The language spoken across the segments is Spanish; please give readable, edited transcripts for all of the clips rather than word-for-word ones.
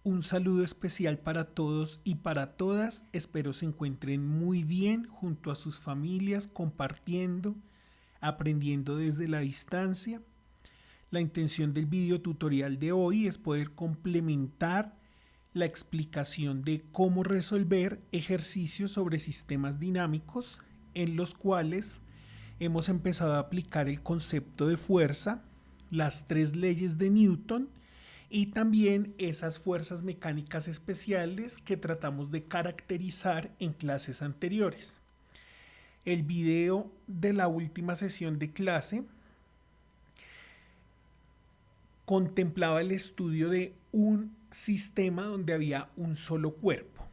Un saludo especial para todos y para todas. Espero se encuentren muy bien junto a sus familias, compartiendo, aprendiendo desde la distancia. La intención del video tutorial de hoy es poder complementar la explicación de cómo resolver ejercicios sobre sistemas dinámicos en los cuales hemos empezado a aplicar el concepto de fuerza, las tres leyes de Newton y también esas fuerzas mecánicas especiales que tratamos de caracterizar en clases anteriores. El video de la última sesión de clase contemplaba el estudio de un sistema donde había un solo cuerpo,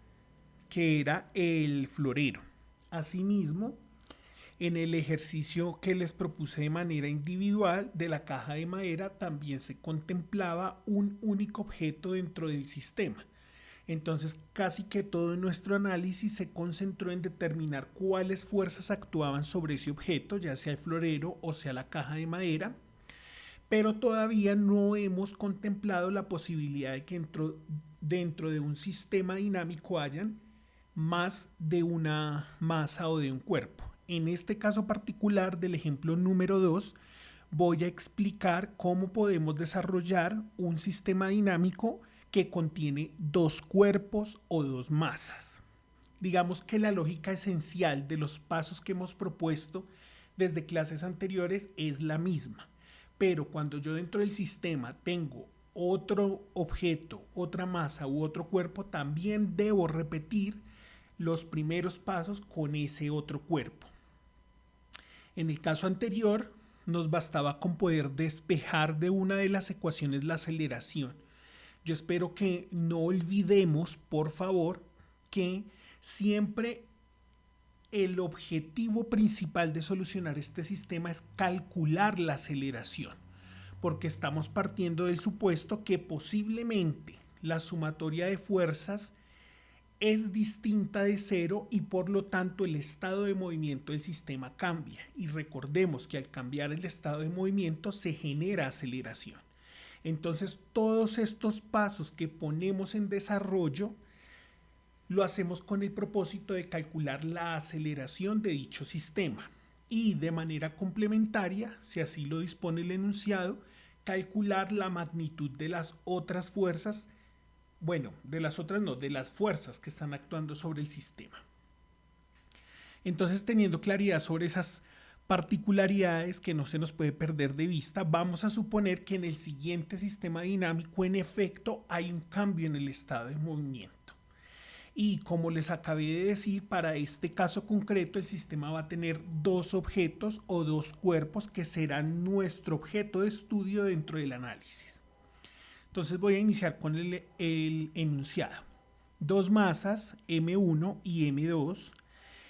que era el florero. Asimismo, en el ejercicio que les propuse de manera individual de la caja de madera también se contemplaba un único objeto dentro del sistema. Entonces casi que todo nuestro análisis se concentró en determinar cuáles fuerzas actuaban sobre ese objeto, ya sea el florero o sea la caja de madera, pero todavía no hemos contemplado la posibilidad de que dentro de un sistema dinámico hayan más de una masa o de un cuerpo. En este caso particular del ejemplo número 2, voy a explicar cómo podemos desarrollar un sistema dinámico que contiene dos cuerpos o dos masas. Digamos que la lógica esencial de los pasos que hemos propuesto desde clases anteriores es la misma, pero cuando yo dentro del sistema tengo otro objeto, otra masa u otro cuerpo, también debo repetir los primeros pasos con ese otro cuerpo. En el caso anterior, nos bastaba con poder despejar de una de las ecuaciones la aceleración. Yo espero que no olvidemos, por favor, que siempre el objetivo principal de solucionar este sistema es calcular la aceleración, porque estamos partiendo del supuesto que posiblemente la sumatoria de fuerzas es distinta de cero y por lo tanto el estado de movimiento del sistema cambia. Y recordemos que al cambiar el estado de movimiento se genera aceleración. Entonces todos estos pasos que ponemos en desarrollo lo hacemos con el propósito de calcular la aceleración de dicho sistema. Y de manera complementaria, si así lo dispone el enunciado, calcular la magnitud de las otras fuerzas. Bueno, de las otras no, de las fuerzas que están actuando sobre el sistema. Entonces, teniendo claridad sobre esas particularidades que no se nos puede perder de vista, vamos a suponer que en el siguiente sistema dinámico, en efecto, hay un cambio en el estado de movimiento. Y como les acabé de decir, para este caso concreto, el sistema va a tener dos objetos o dos cuerpos que serán nuestro objeto de estudio dentro del análisis. Entonces voy a iniciar con el enunciado. Dos masas, M1 y M2,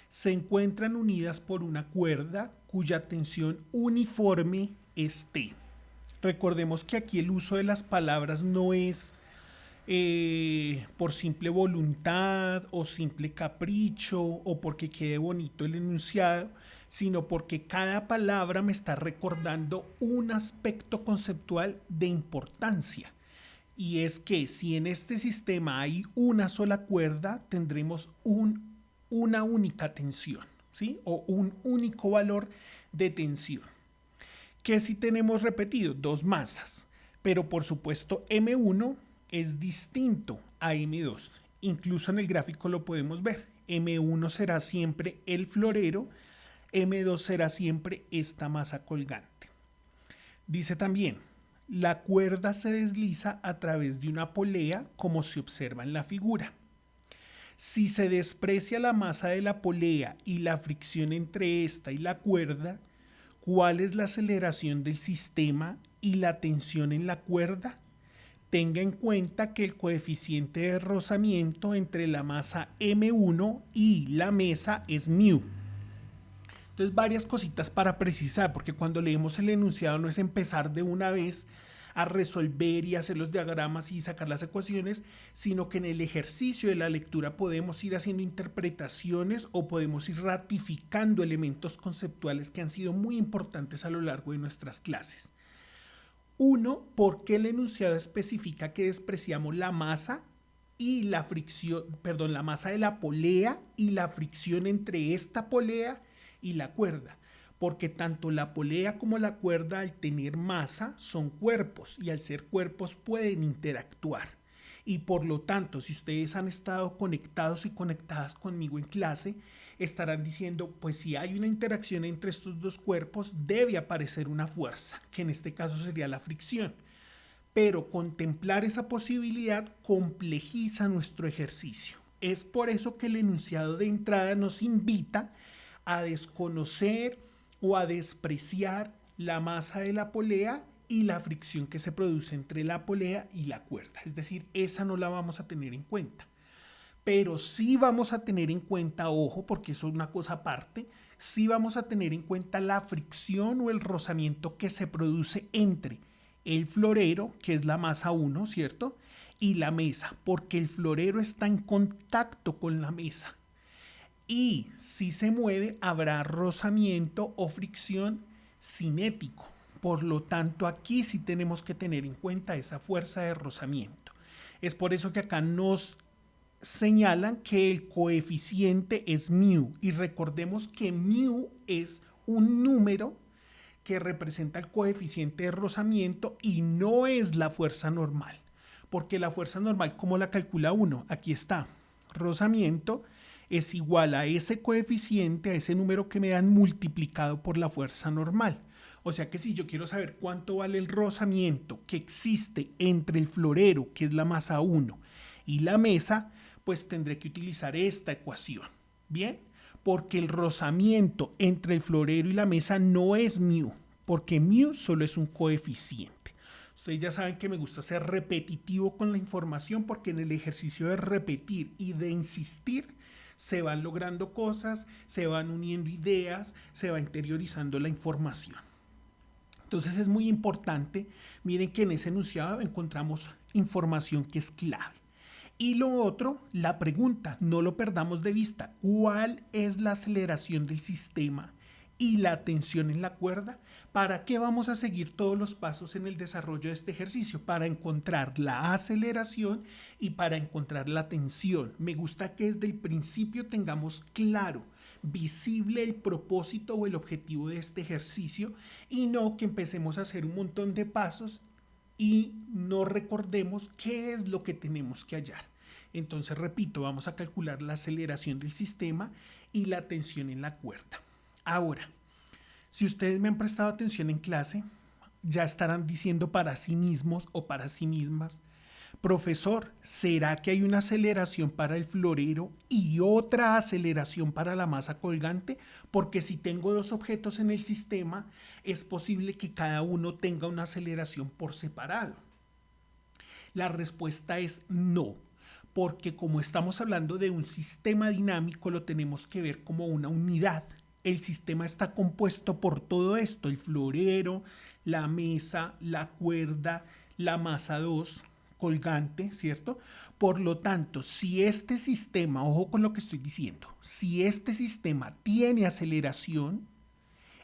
se encuentran unidas por una cuerda cuya tensión uniforme es T. Recordemos que aquí el uso de las palabras no es por simple voluntad o simple capricho o porque quede bonito el enunciado, sino porque cada palabra me está recordando un aspecto conceptual de importancia. Y es que si en este sistema hay una sola cuerda, tendremos una única tensión, ¿sí? O un único valor de tensión. Que si tenemos repetido dos masas, pero por supuesto M1 es distinto a M2. Incluso en el gráfico lo podemos ver. M1 será siempre el florero, M2 será siempre esta masa colgante. Dice también, la cuerda se desliza a través de una polea como se observa en la figura. Si se desprecia la masa de la polea y la fricción entre esta y la cuerda, ¿cuál es la aceleración del sistema y la tensión en la cuerda? Tenga en cuenta que el coeficiente de rozamiento entre la masa M1 y la mesa es μ. Entonces, varias cositas para precisar, porque cuando leemos el enunciado no es empezar de una vez a resolver y hacer los diagramas y sacar las ecuaciones, sino que en el ejercicio de la lectura podemos ir haciendo interpretaciones o podemos ir ratificando elementos conceptuales que han sido muy importantes a lo largo de nuestras clases. Uno, porque el enunciado especifica que despreciamos la masa y la fricción, perdón, la masa de la polea y la fricción entre esta polea y la cuerda. Porque tanto la polea como la cuerda, al tener masa, son cuerpos y al ser cuerpos pueden interactuar. Y por lo tanto, si ustedes han estado conectados y conectadas conmigo en clase, estarán diciendo, pues si hay una interacción entre estos dos cuerpos, debe aparecer una fuerza, que en este caso sería la fricción. Pero contemplar esa posibilidad complejiza nuestro ejercicio. Es por eso que el enunciado de entrada nos invita a desconocer o a despreciar la masa de la polea y la fricción que se produce entre la polea y la cuerda. Es decir, esa no la vamos a tener en cuenta. Pero sí vamos a tener en cuenta, ojo, porque eso es una cosa aparte, sí vamos a tener en cuenta la fricción o el rozamiento que se produce entre el florero, que es la masa 1, ¿cierto? Y la mesa, porque el florero está en contacto con la mesa. Y si se mueve, habrá rozamiento o fricción cinético. Por lo tanto, aquí sí tenemos que tener en cuenta esa fuerza de rozamiento. Es por eso que acá nos señalan que el coeficiente es mu. Y recordemos que mu es un número que representa el coeficiente de rozamiento y no es la fuerza normal. Porque la fuerza normal, ¿cómo la calcula uno? Aquí está. Rozamiento es igual a ese coeficiente, a ese número que me dan multiplicado por la fuerza normal. O sea que si yo quiero saber cuánto vale el rozamiento que existe entre el florero, que es la masa 1, y la mesa, pues tendré que utilizar esta ecuación. ¿Bien? Porque el rozamiento entre el florero y la mesa no es mu, porque mu solo es un coeficiente. Ustedes ya saben que me gusta ser repetitivo con la información porque en el ejercicio de repetir y de insistir se van logrando cosas, se van uniendo ideas, se va interiorizando la información. Entonces es muy importante, miren que en ese enunciado encontramos información que es clave. Y lo otro, la pregunta, no lo perdamos de vista, ¿cuál es la aceleración del sistema y la tensión en la cuerda? ¿Para qué vamos a seguir todos los pasos en el desarrollo de este ejercicio? Para encontrar la aceleración y para encontrar la tensión. Me gusta que desde el principio tengamos claro, visible el propósito o el objetivo de este ejercicio y no que empecemos a hacer un montón de pasos y no recordemos qué es lo que tenemos que hallar. Entonces, repito, vamos a calcular la aceleración del sistema y la tensión en la cuerda. Ahora, si ustedes me han prestado atención en clase, ya estarán diciendo para sí mismos o para sí mismas, profesor, ¿será que hay una aceleración para el florero y otra aceleración para la masa colgante? Porque si tengo dos objetos en el sistema, es posible que cada uno tenga una aceleración por separado. La respuesta es no, porque como estamos hablando de un sistema dinámico, lo tenemos que ver como una unidad. El sistema está compuesto por todo esto, el florero, la mesa, la cuerda, la masa 2, colgante, ¿cierto? Por lo tanto, si este sistema, ojo con lo que estoy diciendo, si este sistema tiene aceleración,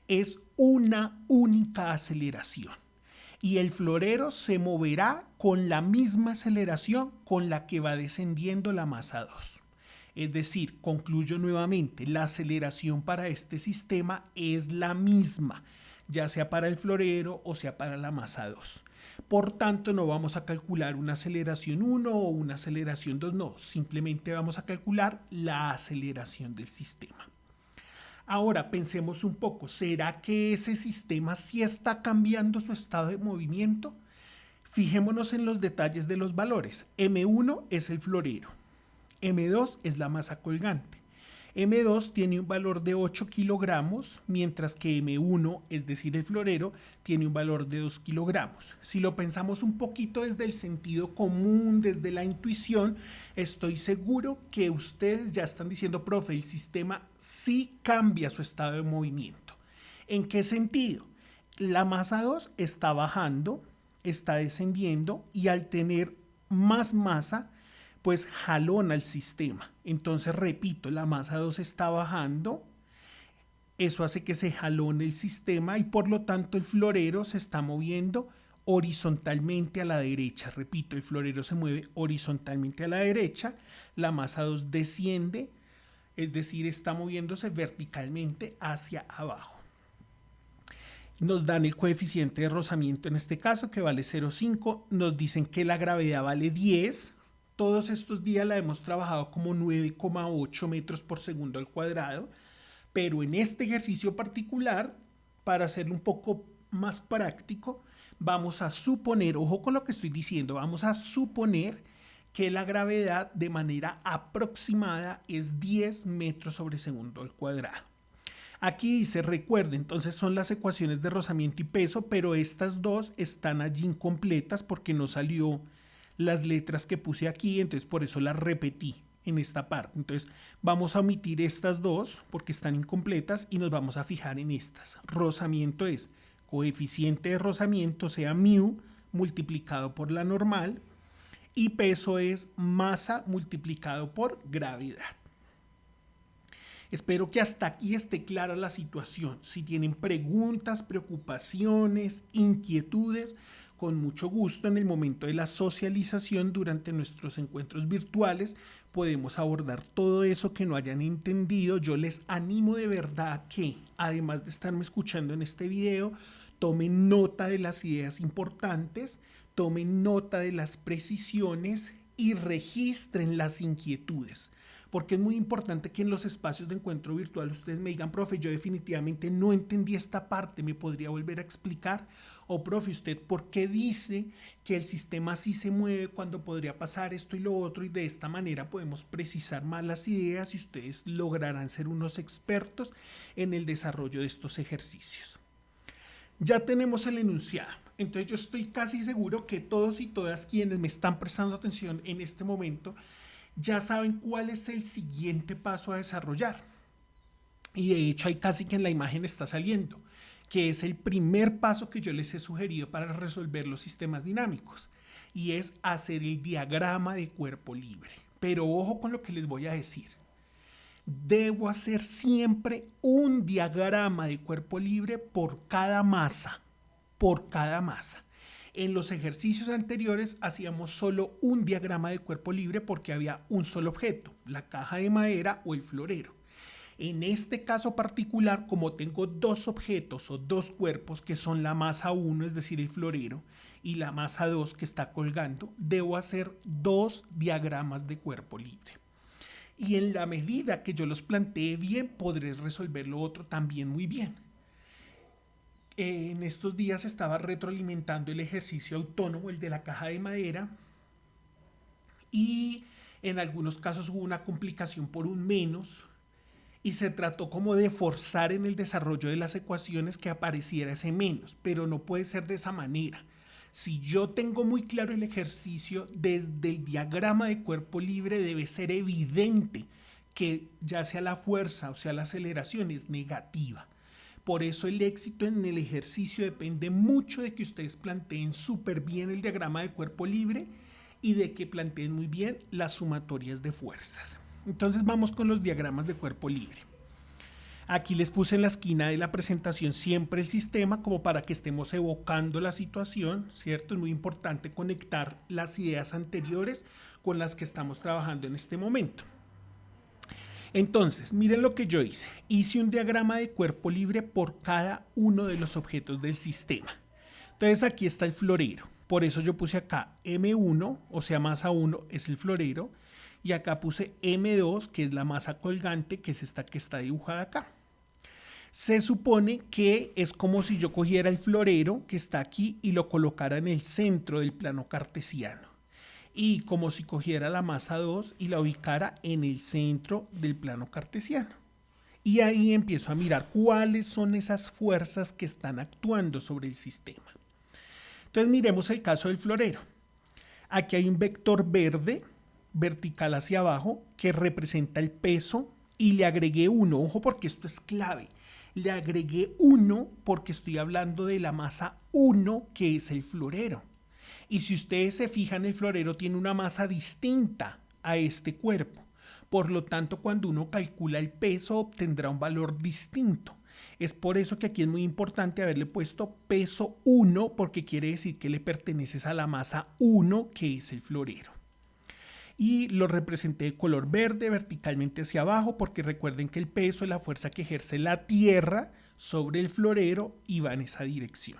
es una única aceleración. Y el florero se moverá con la misma aceleración con la que va descendiendo la masa 2. Es decir, concluyo nuevamente, la aceleración para este sistema es la misma, ya sea para el florero o sea para la masa 2. Por tanto, no vamos a calcular una aceleración 1 o una aceleración 2, no, simplemente vamos a calcular la aceleración del sistema. Ahora pensemos un poco, ¿será que ese sistema sí está cambiando su estado de movimiento? Fijémonos en los detalles de los valores. M1 es el florero, M2 es la masa colgante. M2 tiene un valor de 8 kilogramos, mientras que M1, es decir, el florero, tiene un valor de 2 kilogramos. Si lo pensamos un poquito desde el sentido común, desde la intuición, estoy seguro que ustedes ya están diciendo, profe, el sistema sí cambia su estado de movimiento. ¿En qué sentido? La masa 2 está bajando, está descendiendo y al tener más masa, pues jalona el sistema. Entonces, repito, la masa 2 está bajando, eso hace que se jalone el sistema y por lo tanto el florero se está moviendo horizontalmente a la derecha. Repito, el florero se mueve horizontalmente a la derecha, la masa 2 desciende, es decir, está moviéndose verticalmente hacia abajo. Nos dan el coeficiente de rozamiento en este caso, que vale 0,5. Nos dicen que la gravedad vale 10. Todos estos días la hemos trabajado como 9,8 metros por segundo al cuadrado. Pero en este ejercicio particular, para hacerlo un poco más práctico, vamos a suponer, ojo con lo que estoy diciendo, vamos a suponer que la gravedad de manera aproximada es 10 metros sobre segundo al cuadrado. Aquí dice, recuerde, entonces son las ecuaciones de rozamiento y peso, pero estas dos están allí incompletas porque no salió las letras que puse aquí, entonces por eso las repetí en esta parte. Entonces vamos a omitir estas dos porque están incompletas y nos vamos a fijar en estas. Rozamiento es coeficiente de rozamiento, sea mu, multiplicado por la normal, y peso es masa multiplicado por gravedad. Espero que hasta aquí esté clara la situación. Si tienen preguntas, preocupaciones, inquietudes, con mucho gusto en el momento de la socialización durante nuestros encuentros virtuales podemos abordar todo eso que no hayan entendido. Yo les animo de verdad que, además de estarme escuchando en este video, tomen nota de las ideas importantes, tomen nota de las precisiones y registren las inquietudes. Porque es muy importante que en los espacios de encuentro virtual ustedes me digan, profe, yo definitivamente no entendí esta parte, ¿me podría volver a explicar? O profe, ¿usted por qué dice que el sistema así se mueve cuando podría pasar esto y lo otro? Y de esta manera podemos precisar más las ideas y ustedes lograrán ser unos expertos en el desarrollo de estos ejercicios. Ya tenemos el enunciado. Entonces yo estoy casi seguro que todos y todas quienes me están prestando atención en este momento ya saben cuál es el siguiente paso a desarrollar. Y de hecho ahí casi que en la imagen está saliendo, que es el primer paso que yo les he sugerido para resolver los sistemas dinámicos. Y es hacer el diagrama de cuerpo libre. Pero ojo con lo que les voy a decir. Debo hacer siempre un diagrama de cuerpo libre por cada masa. Por cada masa. En los ejercicios anteriores hacíamos solo un diagrama de cuerpo libre porque había un solo objeto, la caja de madera o el florero. En este caso particular, como tengo dos objetos o dos cuerpos que son la masa 1, es decir, el florero, y la masa 2 que está colgando, debo hacer dos diagramas de cuerpo libre. Y en la medida que yo los plantee bien, podré resolver lo otro también muy bien. En estos días estaba retroalimentando el ejercicio autónomo, el de la caja de madera, y en algunos casos hubo una complicación por un menos y se trató como de forzar en el desarrollo de las ecuaciones que apareciera ese menos, pero no puede ser de esa manera. Si yo tengo muy claro el ejercicio, desde el diagrama de cuerpo libre debe ser evidente que ya sea la fuerza o sea la aceleración es negativa. Por eso el éxito en el ejercicio depende mucho de que ustedes planteen súper bien el diagrama de cuerpo libre y de que planteen muy bien las sumatorias de fuerzas. Entonces vamos con los diagramas de cuerpo libre. Aquí les puse en la esquina de la presentación siempre el sistema como para que estemos evocando la situación, ¿cierto? Es muy importante conectar las ideas anteriores con las que estamos trabajando en este momento. Entonces, miren lo que yo hice. Hice un diagrama de cuerpo libre por cada uno de los objetos del sistema. Entonces aquí está el florero. Por eso yo puse acá M1, o sea, masa 1 es el florero. Y acá puse M2, que es la masa colgante, que es esta que está dibujada acá. Se supone que es como si yo cogiera el florero que está aquí y lo colocara en el centro del plano cartesiano. Y como si cogiera la masa 2 y la ubicara en el centro del plano cartesiano. Y ahí empiezo a mirar cuáles son esas fuerzas que están actuando sobre el sistema. Entonces miremos el caso del florero. Aquí hay un vector verde, vertical hacia abajo, que representa el peso y le agregué 1. Ojo porque esto es clave. Le agregué 1 porque estoy hablando de la masa 1 que es el florero. Y si ustedes se fijan, el florero tiene una masa distinta a este cuerpo. Por lo tanto, cuando uno calcula el peso, obtendrá un valor distinto. Es por eso que aquí es muy importante haberle puesto peso 1 porque quiere decir que le perteneces a la masa 1 que es el florero. Y lo representé de color verde verticalmente hacia abajo porque recuerden que el peso es la fuerza que ejerce la tierra sobre el florero y va en esa dirección.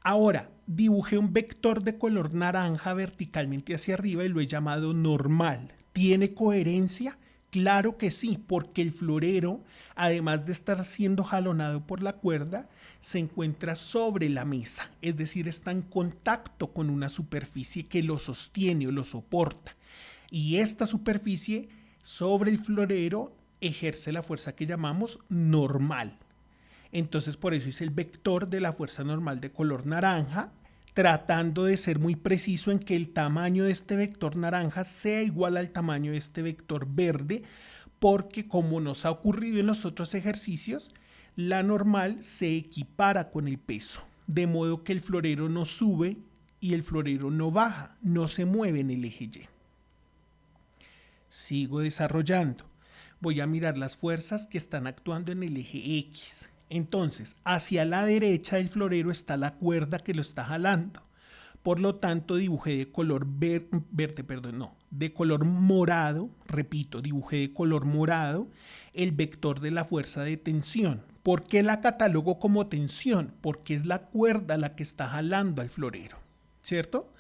Ahora, dibujé un vector de color naranja verticalmente hacia arriba y lo he llamado normal. ¿Tiene coherencia? Claro que sí, porque el florero, además de estar siendo jalonado por la cuerda, se encuentra sobre la mesa, es decir, está en contacto con una superficie que lo sostiene o lo soporta. Y esta superficie sobre el florero ejerce la fuerza que llamamos normal. Entonces por eso es el vector de la fuerza normal de color naranja, tratando de ser muy preciso en que el tamaño de este vector naranja sea igual al tamaño de este vector verde, porque como nos ha ocurrido en los otros ejercicios, la normal se equipara con el peso, de modo que el florero no sube y el florero no baja, no se mueve en el eje Y. Sigo desarrollando. Voy a mirar las fuerzas que están actuando en el eje X. Entonces, hacia la derecha del florero está la cuerda que lo está jalando. Por lo tanto, dibujé de color de color morado, repito, dibujé de color morado el vector de la fuerza de tensión. ¿Por qué la catalogo como tensión? Porque es la cuerda la que está jalando al florero, ¿cierto?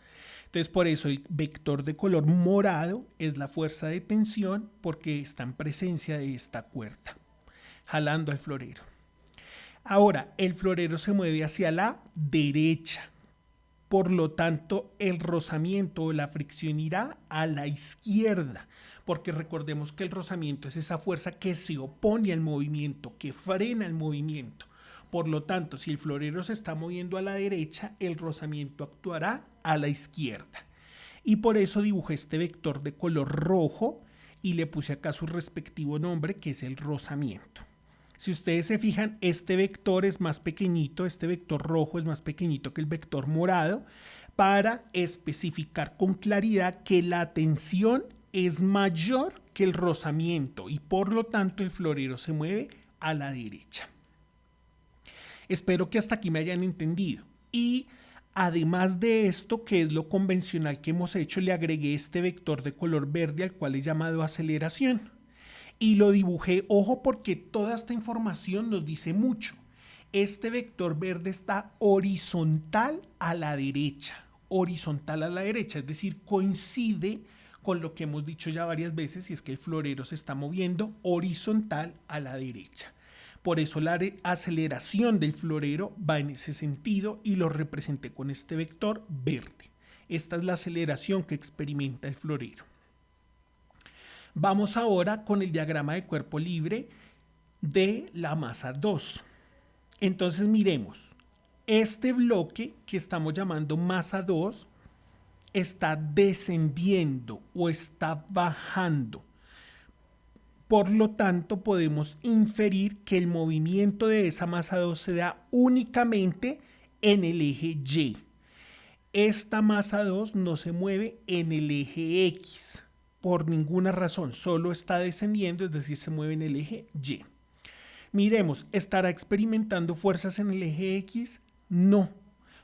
Entonces, por eso el vector de color morado es la fuerza de tensión porque está en presencia de esta cuerda, jalando al florero. Ahora, el florero se mueve hacia la derecha. Por lo tanto, el rozamiento o la fricción irá a la izquierda, porque recordemos que el rozamiento es esa fuerza que se opone al movimiento, que frena el movimiento. Por lo tanto, si el florero se está moviendo a la derecha, el rozamiento actuará a la izquierda. Y por eso dibujé este vector de color rojo y le puse acá su respectivo nombre, que es el rozamiento. Si ustedes se fijan, este vector es más pequeñito, este vector rojo es más pequeñito que el vector morado, para especificar con claridad que la tensión es mayor que el rozamiento y por lo tanto el florero se mueve a la derecha. Espero que hasta aquí me hayan entendido. Y además de esto, que es lo convencional que hemos hecho, le agregué este vector de color verde al cual he llamado aceleración. Y lo dibujé, ojo, porque toda esta información nos dice mucho. Este vector verde está horizontal a la derecha, es decir, coincide con lo que hemos dicho ya varias veces, y es que el florero se está moviendo horizontal a la derecha. Por eso la aceleración del florero va en ese sentido y lo representé con este vector verde. Esta es la aceleración que experimenta el florero. Vamos ahora con el diagrama de cuerpo libre de la masa 2. Entonces miremos, este bloque que estamos llamando masa 2 está descendiendo o está bajando. Por lo tanto, podemos inferir que el movimiento de esa masa 2 se da únicamente en el eje Y. Esta masa 2 no se mueve en el eje X por ninguna razón, solo está descendiendo, es decir, se mueve en el eje Y. Miremos, ¿estará experimentando fuerzas en el eje X? No.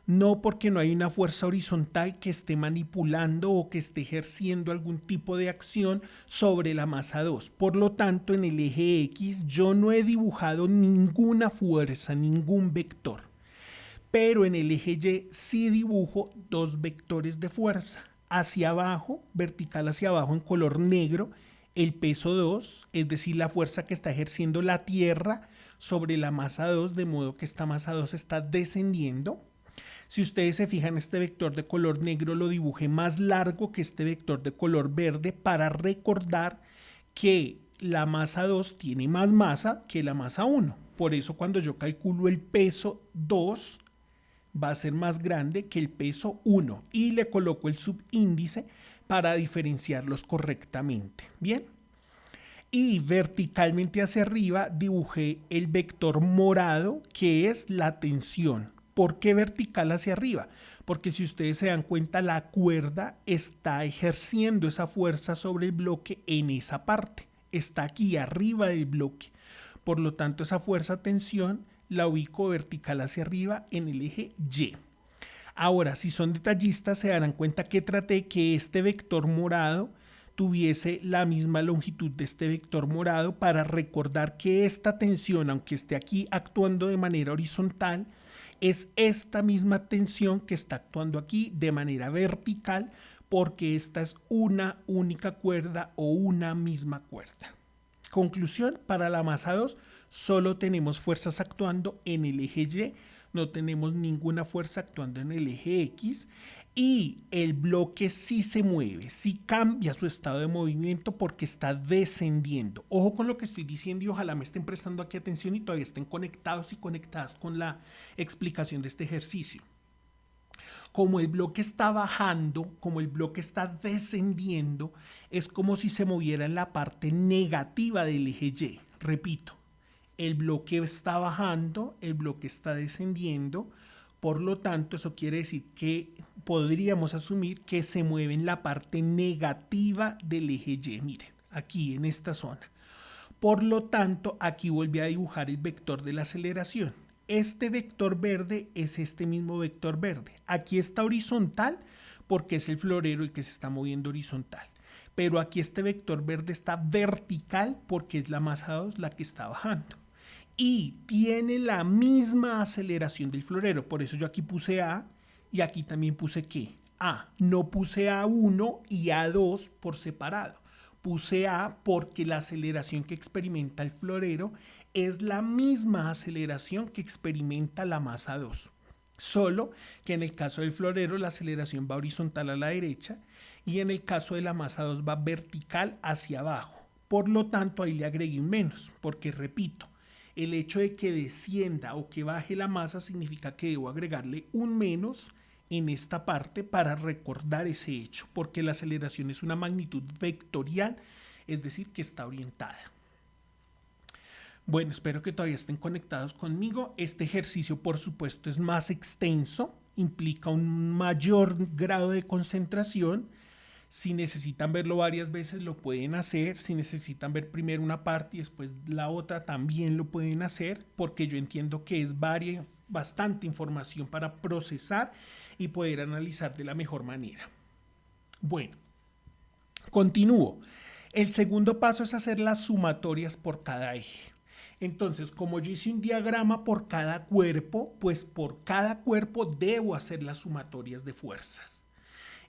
No, porque no hay una fuerza horizontal que esté manipulando o que esté ejerciendo algún tipo de acción sobre la masa 2. Por lo tanto, en el eje X yo no he dibujado ninguna fuerza, ningún vector. Pero en el eje Y sí dibujo dos vectores de fuerza. Hacia abajo, vertical hacia abajo en color negro, el peso 2, es decir, la fuerza que está ejerciendo la Tierra sobre la masa 2, de modo que esta masa 2 está descendiendo. Si ustedes se fijan, este vector de color negro lo dibujé más largo que este vector de color verde para recordar que la masa 2 tiene más masa que la masa 1. Por eso cuando yo calculo el peso 2 va a ser más grande que el peso 1 y le coloco el subíndice para diferenciarlos correctamente. Bien. Y verticalmente hacia arriba dibujé el vector morado, que es la tensión. ¿Por qué vertical hacia arriba? Porque si ustedes se dan cuenta, la cuerda está ejerciendo esa fuerza sobre el bloque en esa parte. Está aquí arriba del bloque. Por lo tanto, esa fuerza tensión la ubico vertical hacia arriba en el eje Y. Ahora, si son detallistas, se darán cuenta que traté que este vector morado tuviese la misma longitud de este vector morado para recordar que esta tensión, aunque esté aquí actuando de manera horizontal, es esta misma tensión que está actuando aquí de manera vertical, porque esta es una única cuerda o una misma cuerda. Conclusión, para la masa 2 solo tenemos fuerzas actuando en el eje Y, no tenemos ninguna fuerza actuando en el eje X, y el bloque sí se mueve, sí cambia su estado de movimiento porque está descendiendo. Ojo con lo que estoy diciendo y ojalá me estén prestando aquí atención y todavía estén conectados y conectadas con la explicación de este ejercicio. Como el bloque está bajando, como el bloque está descendiendo, es como si se moviera en la parte negativa del eje Y. Repito, el bloque está bajando, el bloque está descendiendo, por lo tanto eso quiere decir que podríamos asumir que se mueve en la parte negativa del eje Y, miren, aquí en esta zona. Por lo tanto, aquí volví a dibujar el vector de la aceleración. Este vector verde es este mismo vector verde. Aquí está horizontal porque es el florero el que se está moviendo horizontal. Pero aquí este vector verde está vertical porque es la masa 2 la que está bajando. Y tiene la misma aceleración del florero. Por eso yo aquí puse A y aquí también puse ¿qué? A. No puse A1 y A2 por separado. Puse A porque la aceleración que experimenta el florero es la misma aceleración que experimenta la masa 2. Solo que en el caso del florero la aceleración va horizontal a la derecha y en el caso de la masa 2 va vertical hacia abajo. Por lo tanto, ahí le agregué un menos, porque repito, el hecho de que descienda o que baje la masa significa que debo agregarle un menos en esta parte para recordar ese hecho, porque la aceleración es una magnitud vectorial, es decir, que está orientada. Bueno, espero que todavía estén conectados conmigo. Este ejercicio, por supuesto, es más extenso, implica un mayor grado de concentración. Si necesitan verlo varias veces, lo pueden hacer. Si necesitan ver primero una parte y después la otra, también lo pueden hacer, porque yo entiendo que es bastante información para procesar y poder analizar de la mejor manera. Bueno, continúo. El segundo paso es hacer las sumatorias por cada eje. Entonces, como yo hice un diagrama por cada cuerpo, pues por cada cuerpo debo hacer las sumatorias de fuerzas.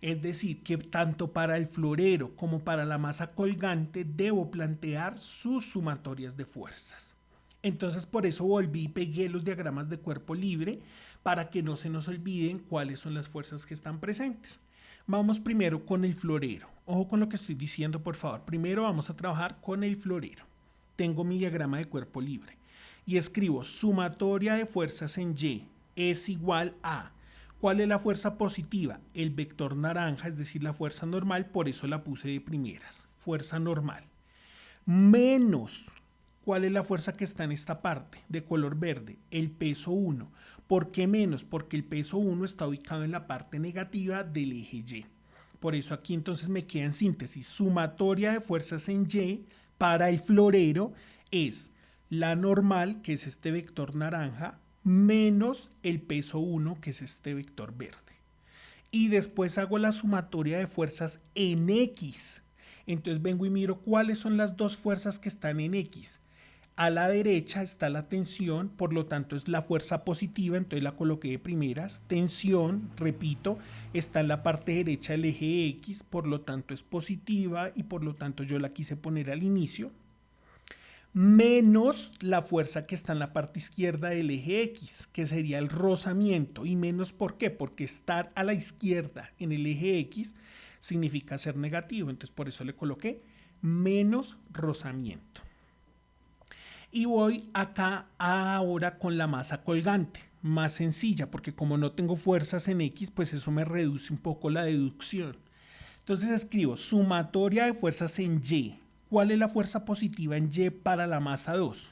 Es decir, que tanto para el florero como para la masa colgante debo plantear sus sumatorias de fuerzas. Entonces, por eso volví y pegué los diagramas de cuerpo libre para que no se nos olviden cuáles son las fuerzas que están presentes. Vamos primero con el florero. Ojo con lo que estoy diciendo, por favor. Primero vamos a trabajar con el florero. Tengo mi diagrama de cuerpo libre y escribo sumatoria de fuerzas en Y es igual a ¿cuál es la fuerza positiva? El vector naranja, es decir, la fuerza normal, por eso la puse de primeras, fuerza normal. Menos, ¿cuál es la fuerza que está en esta parte de color verde? El peso 1. ¿Por qué menos? Porque el peso 1 está ubicado en la parte negativa del eje Y. Por eso aquí entonces me queda en síntesis, sumatoria de fuerzas en Y para el florero es la normal, que es este vector naranja, menos el peso 1, que es este vector verde. Y después hago la sumatoria de fuerzas en X. Entonces vengo y miro cuáles son las dos fuerzas que están en X. A la derecha está la tensión, por lo tanto es la fuerza positiva, entonces la coloqué de primeras. Tensión, repito, está en la parte derecha del eje X, por lo tanto es positiva y por lo tanto yo la quise poner al inicio. Menos la fuerza que está en la parte izquierda del eje X, que sería el rozamiento. ¿Y menos por qué? Porque estar a la izquierda en el eje X significa ser negativo, entonces por eso le coloqué menos rozamiento. Y voy acá ahora con la masa colgante, más sencilla, porque como no tengo fuerzas en X, pues eso me reduce un poco la deducción. Entonces escribo sumatoria de fuerzas en Y. ¿Cuál es la fuerza positiva en Y para la masa 2?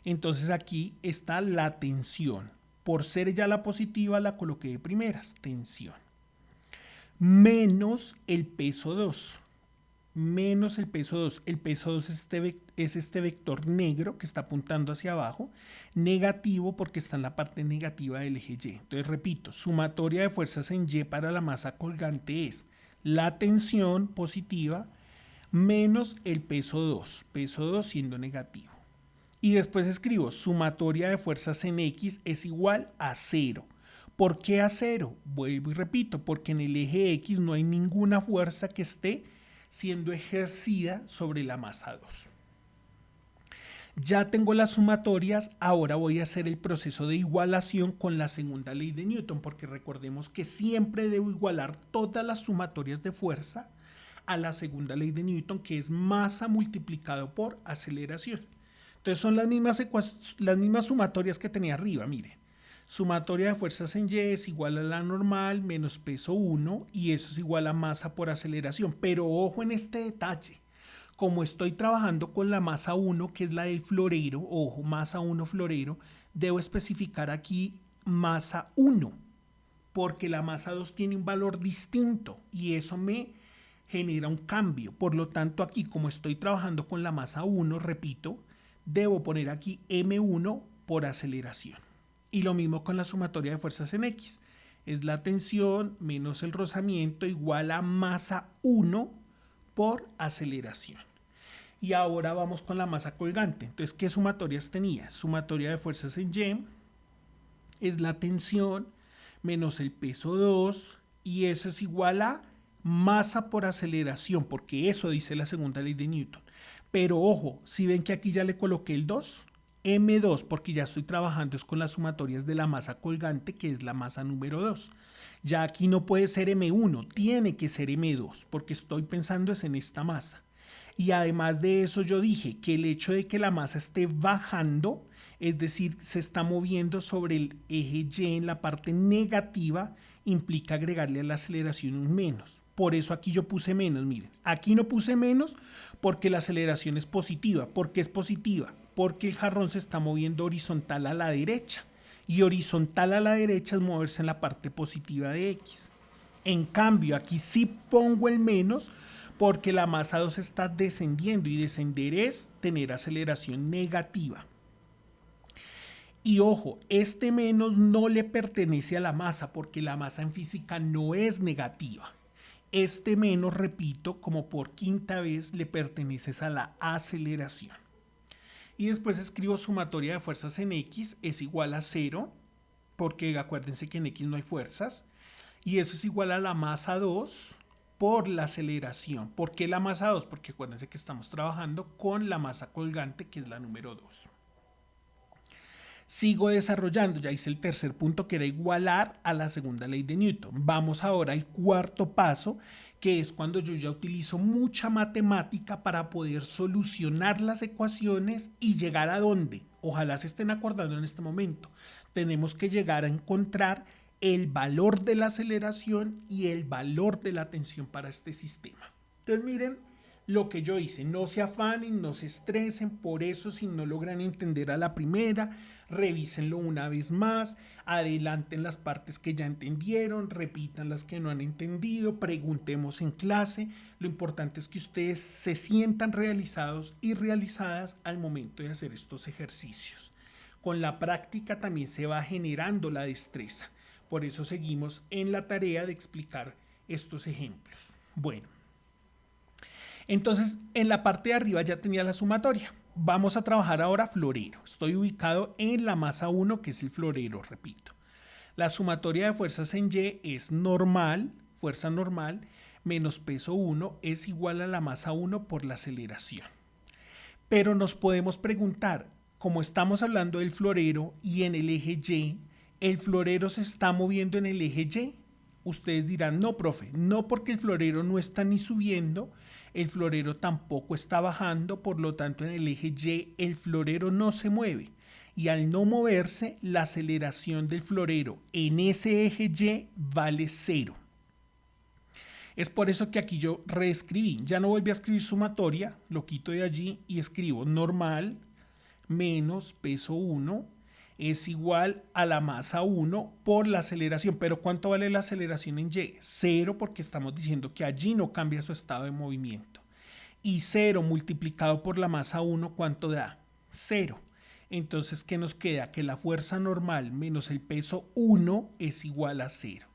Entonces aquí está la tensión. Por ser ya la positiva la coloqué de primeras, tensión. Menos el peso 2. menos el peso 2. El peso 2 es este vector negro que está apuntando hacia abajo, negativo porque está en la parte negativa del eje Y. Entonces repito, sumatoria de fuerzas en Y para la masa colgante es la tensión positiva menos el peso 2 siendo negativo. Y después escribo sumatoria de fuerzas en X es igual a 0. ¿Por qué a 0? Vuelvo y repito, porque en el eje X no hay ninguna fuerza que esté siendo ejercida sobre la masa 2. Ya tengo las sumatorias, ahora voy a hacer el proceso de igualación con la segunda ley de Newton, porque recordemos que siempre debo igualar todas las sumatorias de fuerza a la segunda ley de Newton, que es masa multiplicado por aceleración. Entonces son las mismas sumatorias que tenía arriba, mire. Sumatoria de fuerzas en Y es igual a la normal menos peso 1 y eso es igual a masa por aceleración. Pero ojo en este detalle. Como estoy trabajando con la masa 1, que es la del florero, ojo, masa 1 florero, debo especificar aquí masa 1, porque la masa 2 tiene un valor distinto y eso me genera un cambio. Por lo tanto, aquí como estoy trabajando con la masa 1, repito, debo poner aquí M1 por aceleración. Y lo mismo con la sumatoria de fuerzas en X. Es la tensión menos el rozamiento igual a masa 1 por aceleración. Y ahora vamos con la masa colgante. Entonces, ¿qué sumatorias tenía? Sumatoria de fuerzas en Y es la tensión menos el peso 2 y eso es igual a masa por aceleración, porque eso dice la segunda ley de Newton. Pero ojo, si ven que aquí ya le coloqué el 2, M2, porque ya estoy trabajando es con las sumatorias de la masa colgante, que es la masa número 2. Ya aquí no puede ser M1, tiene que ser M2, porque estoy pensando es en esta masa. Y además de eso yo dije que el hecho de que la masa esté bajando, es decir, se está moviendo sobre el eje Y en la parte negativa, implica agregarle a la aceleración un menos. Por eso aquí yo puse menos, miren. Aquí no puse menos porque la aceleración es positiva. ¿Por qué es positiva? Porque el jarrón se está moviendo horizontal a la derecha. Y horizontal a la derecha es moverse en la parte positiva de X. En cambio, aquí sí pongo el menos porque la masa 2 está descendiendo y descender es tener aceleración negativa. Y ojo, este menos no le pertenece a la masa porque la masa en física no es negativa. Este menos, repito, como por quinta vez, le pertenece a la aceleración. Y después escribo sumatoria de fuerzas en X es igual a 0, porque acuérdense que en X no hay fuerzas. Y eso es igual a la masa 2 por la aceleración. ¿Por qué la masa 2? Porque acuérdense que estamos trabajando con la masa colgante, que es la número 2. Sigo desarrollando, ya hice el tercer punto que era igualar a la segunda ley de Newton. Vamos ahora al cuarto paso, que es cuando yo ya utilizo mucha matemática para poder solucionar las ecuaciones y llegar a dónde. Ojalá se estén acordando en este momento. Tenemos que llegar a encontrar el valor de la aceleración y el valor de la tensión para este sistema. Entonces miren lo que yo hice, no se afanen, no se estresen, por eso si no logran entender a la primera, revísenlo una vez más, adelanten las partes que ya entendieron, repitan las que no han entendido, preguntemos en clase, lo importante es que ustedes se sientan realizados y realizadas al momento de hacer estos ejercicios. Con la práctica también se va generando la destreza. Por eso seguimos en la tarea de explicar estos ejemplos. Bueno, entonces en la parte de arriba ya tenía la sumatoria. Vamos a trabajar ahora florero. Estoy ubicado en la masa 1, que es el florero, repito. La sumatoria de fuerzas en Y es normal, fuerza normal, menos peso 1 es igual a la masa 1 por la aceleración. Pero nos podemos preguntar, como estamos hablando del florero y en el eje Y, ¿el florero se está moviendo en el eje Y? Ustedes dirán, no, profe, no, porque el florero no está ni subiendo, el florero tampoco está bajando, por lo tanto en el eje Y el florero no se mueve. Y al no moverse, la aceleración del florero en ese eje Y vale 0. Es por eso que aquí yo reescribí, ya no volví a escribir sumatoria, lo quito de allí y escribo normal menos peso 1 es igual a la masa 1 por la aceleración. Pero ¿cuánto vale la aceleración en Y? 0, porque estamos diciendo que allí no cambia su estado de movimiento. Y 0 multiplicado por la masa 1, ¿cuánto da? 0. Entonces, ¿qué nos queda? Que la fuerza normal menos el peso 1 es igual a 0.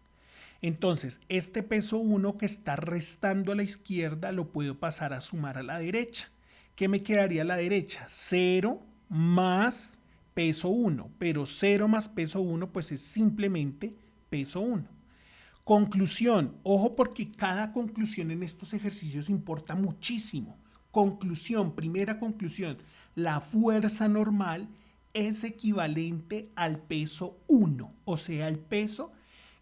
Entonces, este peso 1 que está restando a la izquierda lo puedo pasar a sumar a la derecha. ¿Qué me quedaría a la derecha? 0 más peso 1, pero 0 más peso 1 pues es simplemente peso 1. Conclusión, ojo porque cada conclusión en estos ejercicios importa muchísimo. Conclusión, primera conclusión, la fuerza normal es equivalente al peso 1, o sea, el peso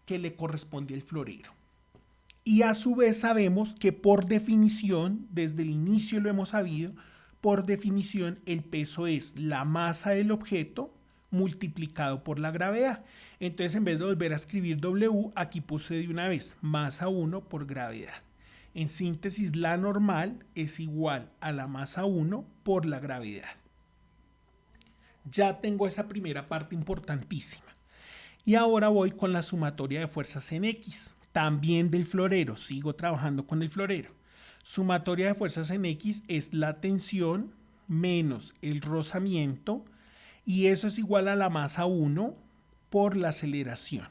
que le corresponde al florero. Y a su vez sabemos que por definición, desde el inicio lo hemos sabido, por definición el peso es la masa del objeto multiplicado por la gravedad. Entonces en vez de volver a escribir W, aquí puse de una vez masa 1 por gravedad. En síntesis, la normal es igual a la masa 1 por la gravedad. Ya tengo esa primera parte importantísima. Y ahora voy con la sumatoria de fuerzas en X, también del florero, sigo trabajando con el florero. Sumatoria de fuerzas en X es la tensión menos el rozamiento y eso es igual a la masa 1 por la aceleración.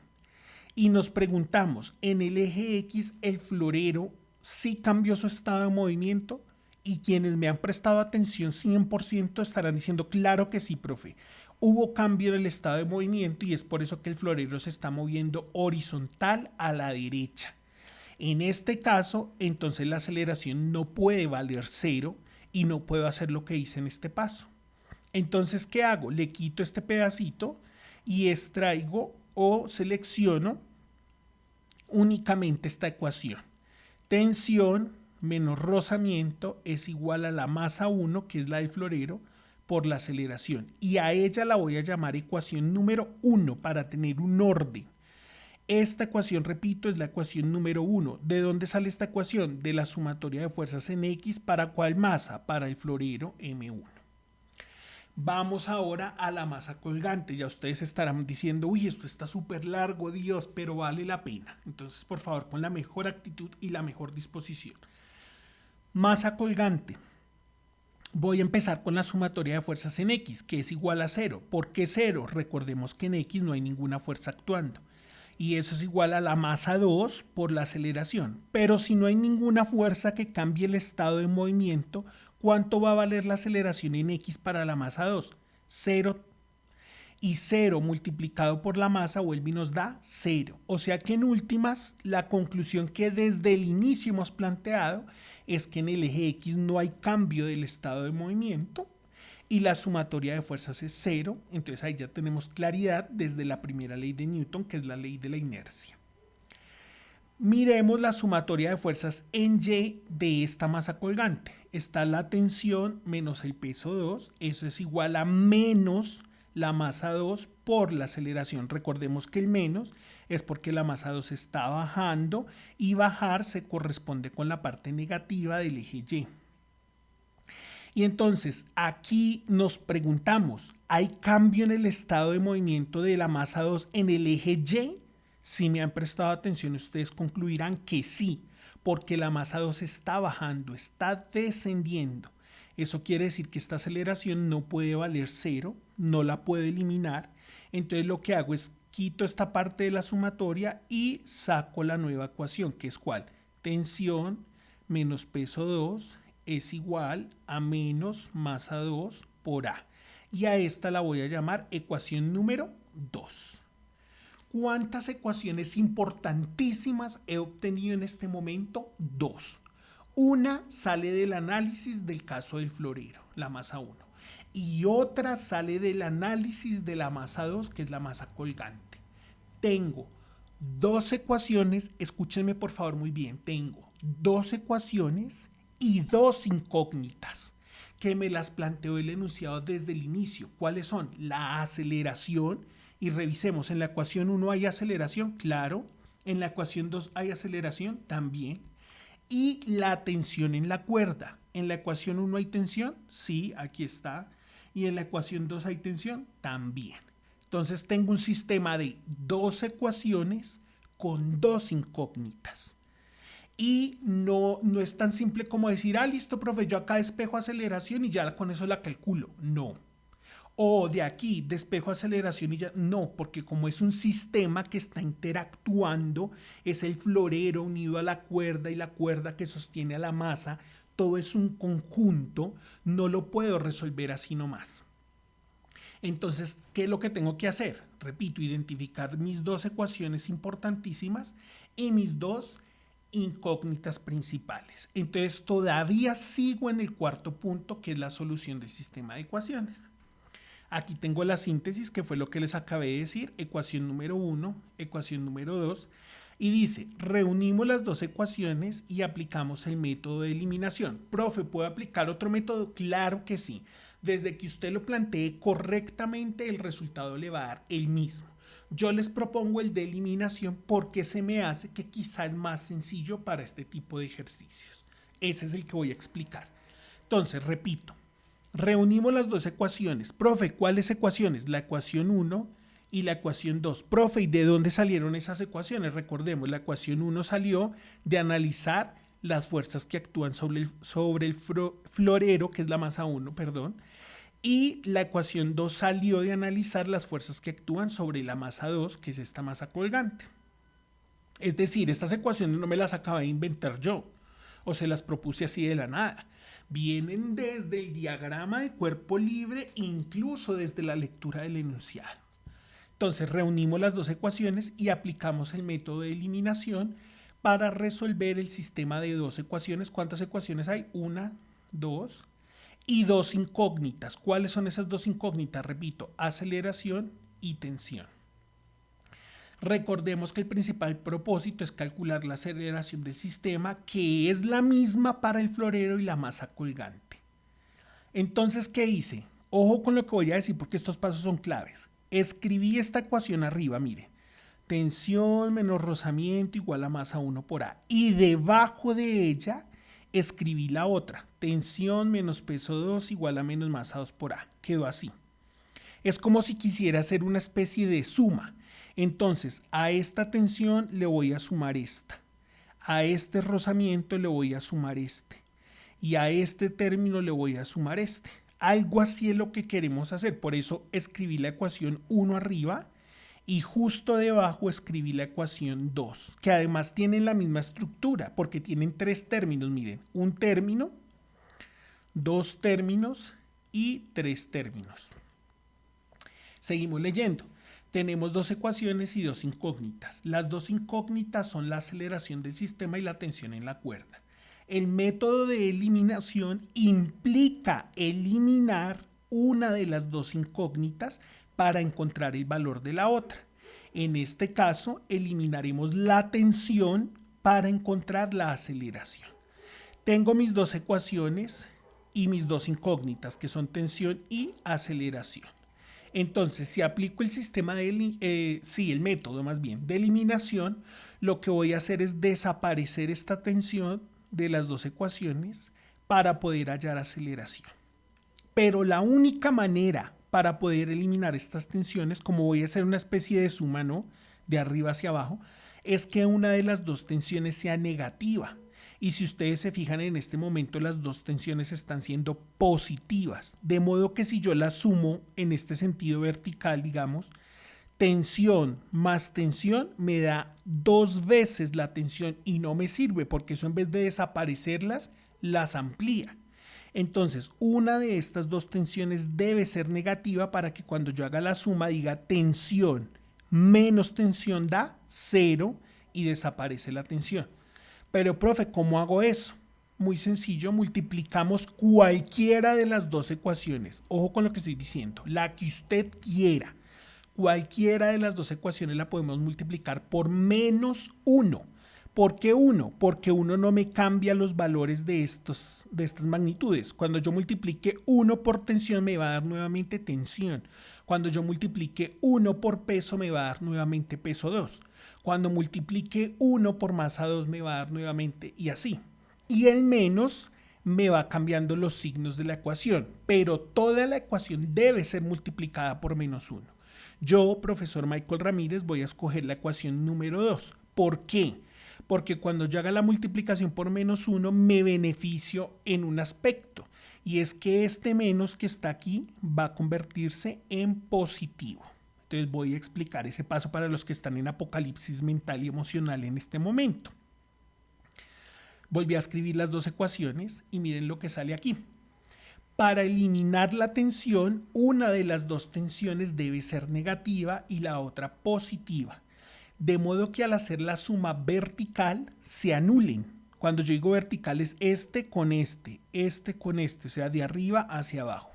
Y nos preguntamos, en el eje X el florero sí cambió su estado de movimiento, y quienes me han prestado atención 100% estarán diciendo, claro que sí, profe. Hubo cambio en el estado de movimiento y es por eso que el florero se está moviendo horizontal a la derecha. En este caso, entonces la aceleración no puede valer 0 y no puedo hacer lo que hice en este paso. Entonces, ¿qué hago? Le quito este pedacito y extraigo o selecciono únicamente esta ecuación. Tensión menos rozamiento es igual a la masa 1, que es la del florero, por la aceleración. Y a ella la voy a llamar ecuación número 1 para tener un orden. Esta ecuación, repito, es la ecuación número 1. ¿De dónde sale esta ecuación? De la sumatoria de fuerzas en X. ¿Para cuál masa? Para el florero M1. Vamos ahora a la masa colgante. Ya ustedes estarán diciendo, uy, esto está súper largo, Dios, pero vale la pena. Entonces, por favor, con la mejor actitud y la mejor disposición. Masa colgante. Voy a empezar con la sumatoria de fuerzas en X, que es igual a 0. ¿Por qué 0? Recordemos que en X no hay ninguna fuerza actuando. Y eso es igual a la masa 2 por la aceleración. Pero si no hay ninguna fuerza que cambie el estado de movimiento, ¿cuánto va a valer la aceleración en X para la masa 2? 0. Y 0 multiplicado por la masa vuelve y nos da 0. O sea que en últimas, la conclusión que desde el inicio hemos planteado es que en el eje X no hay cambio del estado de movimiento y la sumatoria de fuerzas es 0. Entonces ahí ya tenemos claridad desde la primera ley de Newton, que es la ley de la inercia. Miremos la sumatoria de fuerzas en Y de esta masa colgante. Está la tensión menos el peso 2, eso es igual a menos la masa 2 por la aceleración. Recordemos que el menos es porque la masa 2 está bajando y bajar se corresponde con la parte negativa del eje Y. Y entonces aquí nos preguntamos, ¿hay cambio en el estado de movimiento de la masa 2 en el eje Y? Si me han prestado atención, ustedes concluirán que sí, porque la masa 2 está bajando, está descendiendo. Eso quiere decir que esta aceleración no puede valer 0, no la puedo eliminar. Entonces lo que hago es quito esta parte de la sumatoria y saco la nueva ecuación, que es ¿cuál? Tensión menos peso 2 es igual a menos masa 2 por A. Y a esta la voy a llamar ecuación número 2. ¿Cuántas ecuaciones importantísimas he obtenido en este momento? 2. Una sale del análisis del caso del florero, la masa 1. Y otra sale del análisis de la masa 2, que es la masa colgante. Tengo 2 ecuaciones, escúchenme por favor muy bien, tengo 2 ecuaciones y 2 incógnitas que me las planteó el enunciado desde el inicio. ¿Cuáles son? La aceleración, y revisemos, ¿en la ecuación 1 hay aceleración? Claro. ¿En la ecuación 2 hay aceleración? También. Y la tensión en la cuerda. ¿En la ecuación 1 hay tensión? Sí, aquí está. ¿Y en la ecuación 2 hay tensión? También. Entonces tengo un sistema de 2 ecuaciones con 2 incógnitas. Y no es tan simple como decir, listo, profe, yo acá despejo aceleración y ya con eso la calculo. No. O de aquí despejo aceleración y ya. No, porque como es un sistema que está interactuando, es el florero unido a la cuerda y la cuerda que sostiene a la masa, todo es un conjunto, no lo puedo resolver así nomás. Entonces, ¿qué es lo que tengo que hacer? Repito, identificar mis dos ecuaciones importantísimas y mis dos incógnitas principales. Entonces, todavía sigo en el cuarto punto, que es la solución del sistema de ecuaciones. Aquí tengo la síntesis, que fue lo que les acabé de decir, ecuación número 1, ecuación número 2, y dice, reunimos las dos ecuaciones y aplicamos el método de eliminación. Profe, ¿puedo aplicar otro método? Claro que sí. Desde que usted lo plantee correctamente, el resultado le va a dar el mismo. Yo les propongo el de eliminación porque se me hace que quizá es más sencillo para este tipo de ejercicios. Ese es el que voy a explicar. Entonces, repito, reunimos las dos ecuaciones. Profe, ¿cuáles ecuaciones? La ecuación 1 y la ecuación 2. Profe, ¿y de dónde salieron esas ecuaciones? Recordemos, la ecuación 1 salió de analizar las fuerzas que actúan sobre el florero, que es la masa 1, perdón, y la ecuación 2 salió de analizar las fuerzas que actúan sobre la masa 2, que es esta masa colgante. Es decir, estas ecuaciones no me las acabé de inventar yo, o se las propuse así de la nada. Vienen desde el diagrama de cuerpo libre, incluso desde la lectura del enunciado. Entonces reunimos las dos ecuaciones y aplicamos el método de eliminación para resolver el sistema de dos ecuaciones. ¿Cuántas ecuaciones hay? Una, dos y dos incógnitas. ¿Cuáles son esas dos incógnitas? Repito, aceleración y tensión. Recordemos que el principal propósito es calcular la aceleración del sistema, que es la misma para el florero y la masa colgante. Entonces, ¿qué hice? Ojo con lo que voy a decir porque estos pasos son claves. Escribí esta ecuación arriba, mire. Tensión menos rozamiento igual a masa 1 por A. Y debajo de ella escribí la otra. Tensión menos peso 2 igual a menos masa 2 por A. Quedó así. Es como si quisiera hacer una especie de suma. Entonces, a esta tensión le voy a sumar esta. A este rozamiento le voy a sumar este. Y a este término le voy a sumar este. Algo así es lo que queremos hacer. Por eso escribí la ecuación 1 arriba y justo debajo escribí la ecuación 2, que además tienen la misma estructura porque tienen tres términos. Miren, un término, dos términos y tres términos. Seguimos leyendo. Tenemos dos ecuaciones y dos incógnitas. Las dos incógnitas son la aceleración del sistema y la tensión en la cuerda. El método de eliminación implica eliminar una de las dos incógnitas para encontrar el valor de la otra. En este caso, eliminaremos la tensión para encontrar la aceleración. Tengo mis dos ecuaciones y mis dos incógnitas, que son tensión y aceleración. Entonces, si aplico el sistema el método más bien de eliminación, lo que voy a hacer es desaparecer esta tensión de las dos ecuaciones para poder hallar aceleración. Pero la única manera para poder eliminar estas tensiones, como voy a hacer una especie de suma, ¿no? De arriba hacia abajo, es que una de las dos tensiones sea negativa. Y si ustedes se fijan en este momento, las dos tensiones están siendo positivas. De modo que si yo las sumo en este sentido vertical, digamos, tensión más tensión me da dos veces la tensión y no me sirve porque eso en vez de desaparecerlas, las amplía. Entonces, una de estas dos tensiones debe ser negativa para que cuando yo haga la suma diga tensión menos tensión da 0 y desaparece la tensión. Pero, profe, ¿cómo hago eso? Muy sencillo, multiplicamos cualquiera de las dos ecuaciones. Ojo con lo que estoy diciendo, la que usted quiera. Cualquiera de las dos ecuaciones la podemos multiplicar por menos 1. ¿Por qué 1? Porque 1 no me cambia los valores de estas magnitudes. Cuando yo multiplique 1 por tensión me va a dar nuevamente tensión. Cuando yo multiplique 1 por peso me va a dar nuevamente peso 2. Cuando multiplique 1 por masa 2 me va a dar nuevamente y así. Y el menos me va cambiando los signos de la ecuación, pero toda la ecuación debe ser multiplicada por menos 1. Yo, profesor Michael Ramírez, voy a escoger la ecuación número 2. ¿Por qué? porque cuando yo haga la multiplicación por menos 1 me beneficio en un aspecto, y es que este menos que está aquí va a convertirse en positivo. Entonces voy a explicar ese paso para los que están en apocalipsis mental y emocional en este momento. Volví a escribir las dos ecuaciones y miren lo que sale aquí. Para eliminar la tensión, una de las dos tensiones debe ser negativa y la otra positiva. De modo que al hacer la suma vertical se anulen. Cuando yo digo vertical es este con este, o sea, de arriba hacia abajo.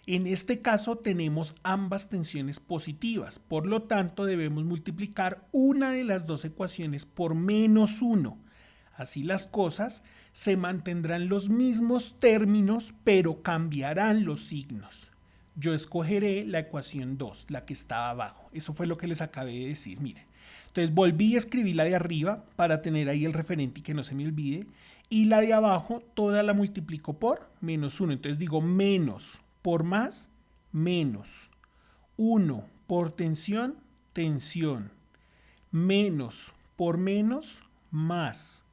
En este caso tenemos ambas tensiones positivas, por lo tanto debemos multiplicar una de las dos ecuaciones por menos 1. Así las cosas se mantendrán los mismos términos, pero cambiarán los signos. Yo escogeré la ecuación 2, la que estaba abajo. Eso fue lo que les acabé de decir, miren. Entonces volví a escribir la de arriba para tener ahí el referente y que no se me olvide. Y la de abajo toda la multiplico por menos 1. Entonces digo menos por más, menos. 1 por tensión, tensión. Menos por menos, más.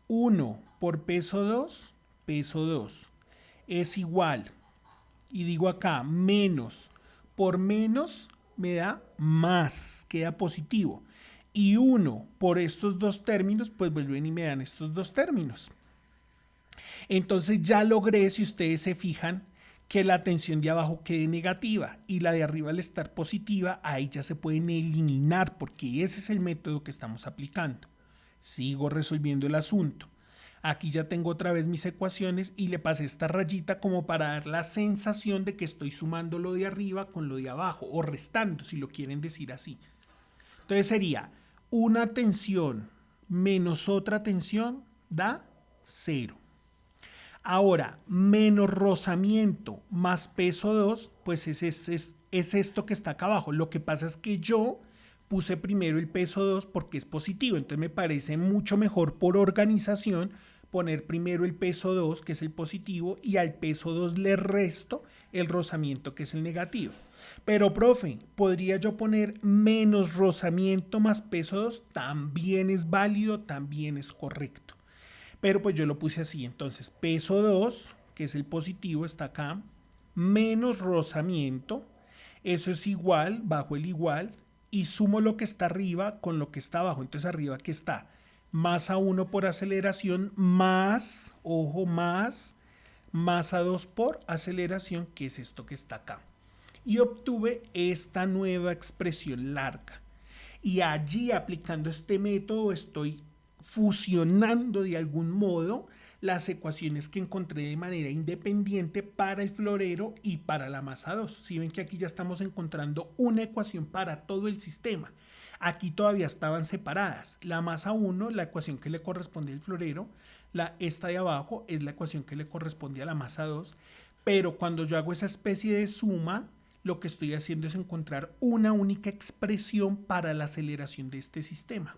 1 por peso 2, peso 2. Es igual. Y digo acá, menos por menos me da más, queda positivo. Y 1 por estos dos términos, pues vuelven y me dan estos dos términos. Entonces ya logré, si ustedes se fijan, que la tensión de abajo quede negativa y la de arriba al estar positiva, ahí ya se pueden eliminar porque ese es el método que estamos aplicando. Sigo resolviendo el asunto. Aquí ya tengo otra vez mis ecuaciones y le pasé esta rayita como para dar la sensación de que estoy sumando lo de arriba con lo de abajo o restando, si lo quieren decir así. Entonces sería una tensión menos otra tensión da 0. Ahora, menos rozamiento más peso 2, pues es esto que está acá abajo. Lo que pasa es que yo puse primero el peso 2 porque es positivo, entonces me parece mucho mejor por organización poner primero el peso 2, que es el positivo, y al peso 2 le resto el rozamiento, que es el negativo. Pero, profe, ¿podría yo poner menos rozamiento más peso 2? También es válido, también es correcto. Pero pues yo lo puse así, entonces peso 2, que es el positivo, está acá, menos rozamiento, eso es igual, bajo el igual, y sumo lo que está arriba con lo que está abajo. Entonces arriba que está masa 1 por aceleración más, ojo, más masa 2 por aceleración, que es esto que está acá. Y obtuve esta nueva expresión larga. Y allí, aplicando este método, estoy fusionando de algún modo las ecuaciones que encontré de manera independiente para el florero y para la masa 2. Si ven que aquí ya estamos encontrando una ecuación para todo el sistema. Aquí todavía estaban separadas. La masa 1, la ecuación que le corresponde al florero, esta de abajo es la ecuación que le corresponde a la masa 2, pero cuando yo hago esa especie de suma, lo que estoy haciendo es encontrar una única expresión para la aceleración de este sistema.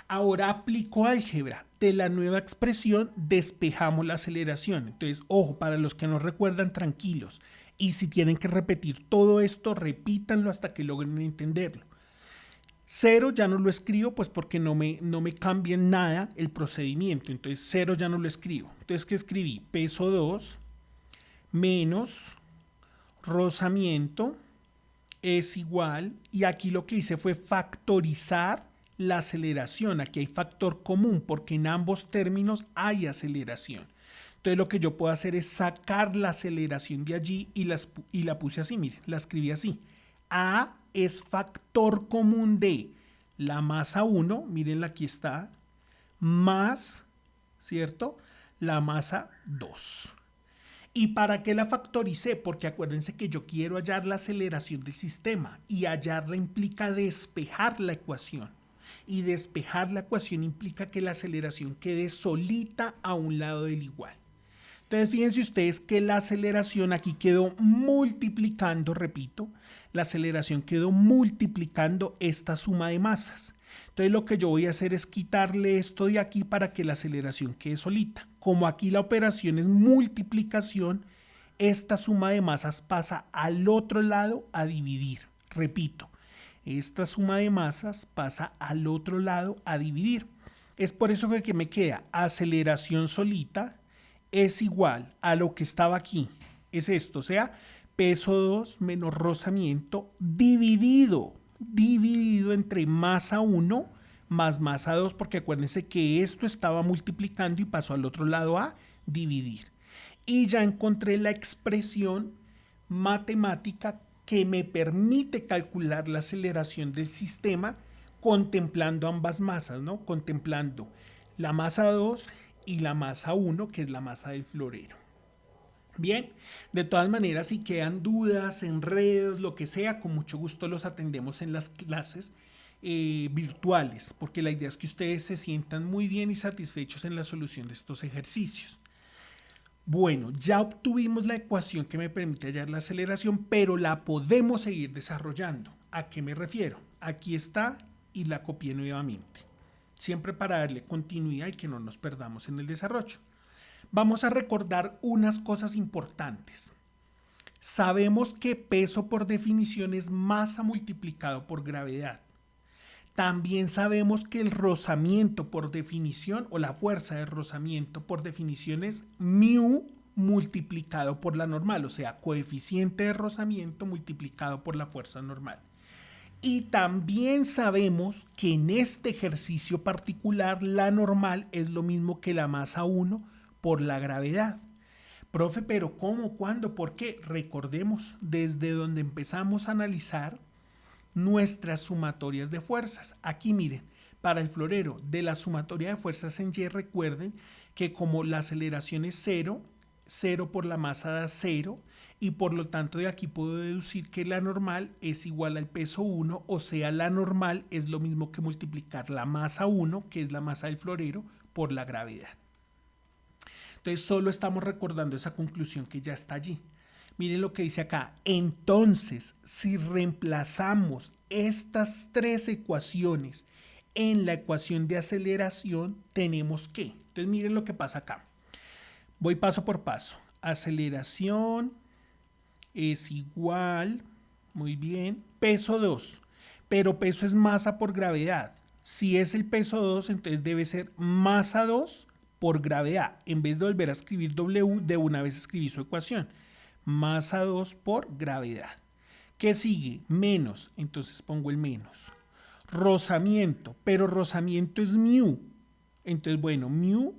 Ahora aplico álgebra. De la nueva expresión despejamos la aceleración. Entonces, ojo, para los que no recuerdan, tranquilos. Y si tienen que repetir todo esto, repítanlo hasta que logren entenderlo. 0 ya no lo escribo, pues porque no me cambia en nada el procedimiento. Entonces 0 ya no lo escribo. Entonces, ¿qué escribí? Peso 2 menos rozamiento es igual. Y aquí lo que hice fue factorizar la aceleración. Aquí hay factor común porque en ambos términos hay aceleración. Entonces lo que yo puedo hacer es sacar la aceleración de allí y la puse así, miren, la escribí así. A es factor común de la masa 1, mírenla aquí está, más, ¿cierto? La masa 2. ¿Y para qué la factoricé? Porque acuérdense que yo quiero hallar la aceleración del sistema y hallarla implica despejar la ecuación. Y despejar la ecuación implica que la aceleración quede solita a un lado del igual. Entonces fíjense ustedes que la aceleración aquí quedó multiplicando, repito, la aceleración quedó multiplicando esta suma de masas. Entonces lo que yo voy a hacer es quitarle esto de aquí para que la aceleración quede solita. Como aquí la operación es multiplicación, esta suma de masas pasa al otro lado a dividir. Repito, Esta suma de masas pasa al otro lado a dividir. Es por eso que aquí me queda aceleración solita es igual a lo que estaba aquí. Es esto, o sea, peso 2 menos rozamiento dividido entre masa 1 más masa 2, porque acuérdense que esto estaba multiplicando y pasó al otro lado a dividir. Y ya encontré la expresión matemática que me permite calcular la aceleración del sistema contemplando ambas masas, ¿no? Contemplando la masa 2 y la masa 1, que es la masa del florero. Bien, de todas maneras, si quedan dudas, enredos, lo que sea, con mucho gusto los atendemos en las clases virtuales, porque la idea es que ustedes se sientan muy bien y satisfechos en la solución de estos ejercicios. Bueno, ya obtuvimos la ecuación que me permite hallar la aceleración, pero la podemos seguir desarrollando. ¿A qué me refiero? Aquí está y la copié nuevamente. Siempre para darle continuidad y que no nos perdamos en el desarrollo. Vamos a recordar unas cosas importantes. Sabemos que peso por definición es masa multiplicado por gravedad. También sabemos que el rozamiento por definición o la fuerza de rozamiento por definición es mu multiplicado por la normal, o sea, coeficiente de rozamiento multiplicado por la fuerza normal. Y también sabemos que en este ejercicio particular la normal es lo mismo que la masa 1 por la gravedad. Profe, pero ¿cómo? ¿Cuándo? ¿Por qué? Recordemos, desde donde empezamos a analizar nuestras sumatorias de fuerzas. Aquí miren, para el florero de la sumatoria de fuerzas en Y, recuerden que como la aceleración es 0, 0 por la masa da 0, y por lo tanto de aquí puedo deducir que la normal es igual al peso 1, o sea, la normal es lo mismo que multiplicar la masa 1, que es la masa del florero, por la gravedad. Entonces solo estamos recordando esa conclusión que ya está allí. Miren lo que dice acá. Entonces, si reemplazamos estas tres ecuaciones en la ecuación de aceleración, tenemos que. Entonces miren lo que pasa acá. Voy paso por paso. Aceleración es igual, muy bien, peso 2. Pero peso es masa por gravedad. Si es el peso 2, entonces debe ser masa 2 por gravedad. En vez de volver a escribir W, de una vez escribí su ecuación. Masa 2 por gravedad. ¿Qué sigue? Menos. Entonces pongo el menos. Rozamiento. Pero rozamiento es mu. Entonces, bueno, mu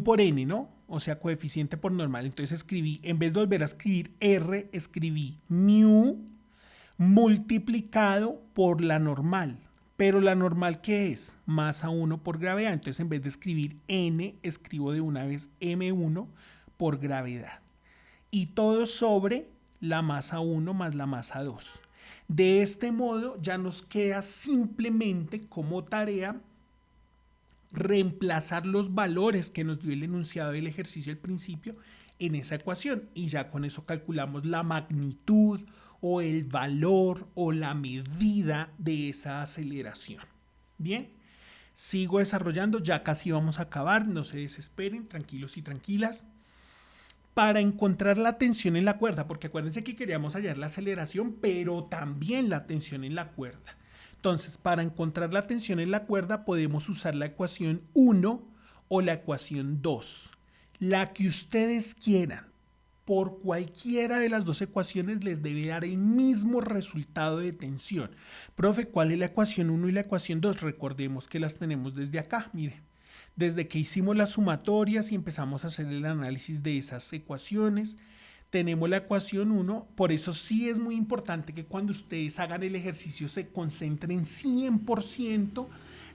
por n, ¿no? O sea, coeficiente por normal. Entonces escribí, en vez de volver a escribir R, escribí mu multiplicado por la normal. Pero la normal, ¿qué es? Masa 1 por gravedad. Entonces, en vez de escribir n, escribo de una vez m1 por gravedad. Y todo sobre la masa 1 más la masa 2. De este modo ya nos queda simplemente como tarea reemplazar los valores que nos dio el enunciado del ejercicio al principio en esa ecuación, y ya con eso calculamos la magnitud o el valor o la medida de esa aceleración. Bien, sigo desarrollando, ya casi vamos a acabar, no se desesperen, tranquilos y tranquilas. Para encontrar la tensión en la cuerda, porque acuérdense que queríamos hallar la aceleración, pero también la tensión en la cuerda. Entonces, para encontrar la tensión en la cuerda podemos usar la ecuación 1 o la ecuación 2. La que ustedes quieran. Por cualquiera de las dos ecuaciones les debe dar el mismo resultado de tensión. Profe, ¿cuál es la ecuación 1 y la ecuación 2? Recordemos que las tenemos desde acá, miren. Desde que hicimos las sumatorias y empezamos a hacer el análisis de esas ecuaciones, tenemos la ecuación 1, por eso sí es muy importante que cuando ustedes hagan el ejercicio se concentren 100%,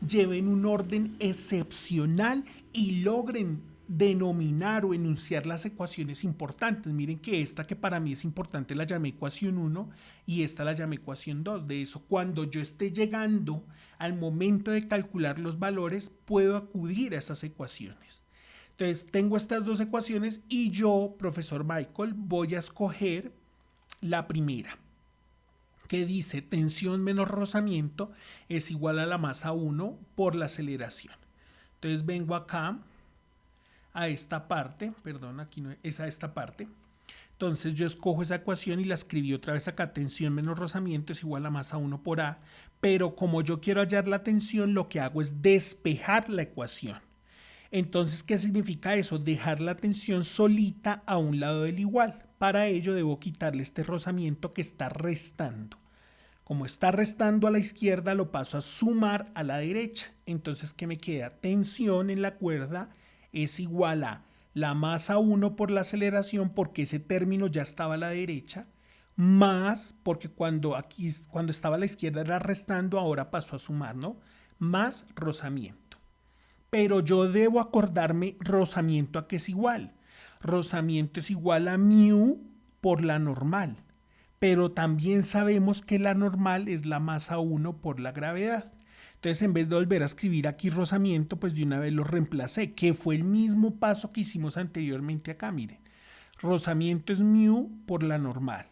lleven un orden excepcional y logren denominar o enunciar las ecuaciones importantes. Miren que esta que para mí es importante la llamé ecuación 1 y esta la llamé ecuación 2. De eso, cuando yo esté llegando al momento de calcular los valores, puedo acudir a esas ecuaciones. Entonces, tengo estas dos ecuaciones y yo, profesor Michael, voy a escoger la primera, que dice tensión menos rozamiento es igual a la masa 1 por la aceleración. Entonces, vengo acá a esta parte, perdón, aquí no es a esta parte. Entonces yo escojo esa ecuación y la escribí otra vez acá. Tensión menos rozamiento es igual a masa 1 por A. Pero como yo quiero hallar la tensión, lo que hago es despejar la ecuación. Entonces, ¿qué significa eso? Dejar la tensión solita a un lado del igual. Para ello debo quitarle este rozamiento que está restando. Como está restando a la izquierda, lo paso a sumar a la derecha. Entonces, ¿qué me queda? Tensión en la cuerda es igual a la masa 1 por la aceleración, porque ese término ya estaba a la derecha, más, porque cuando estaba a la izquierda era restando, ahora pasó a sumar, ¿no? Más rozamiento. Pero yo debo acordarme rozamiento a qué es igual. Rozamiento es igual a mu por la normal. Pero también sabemos que la normal es la masa 1 por la gravedad. Entonces, en vez de volver a escribir aquí rozamiento, pues de una vez lo reemplacé, que fue el mismo paso que hicimos anteriormente acá, miren. Rozamiento es mu por la normal,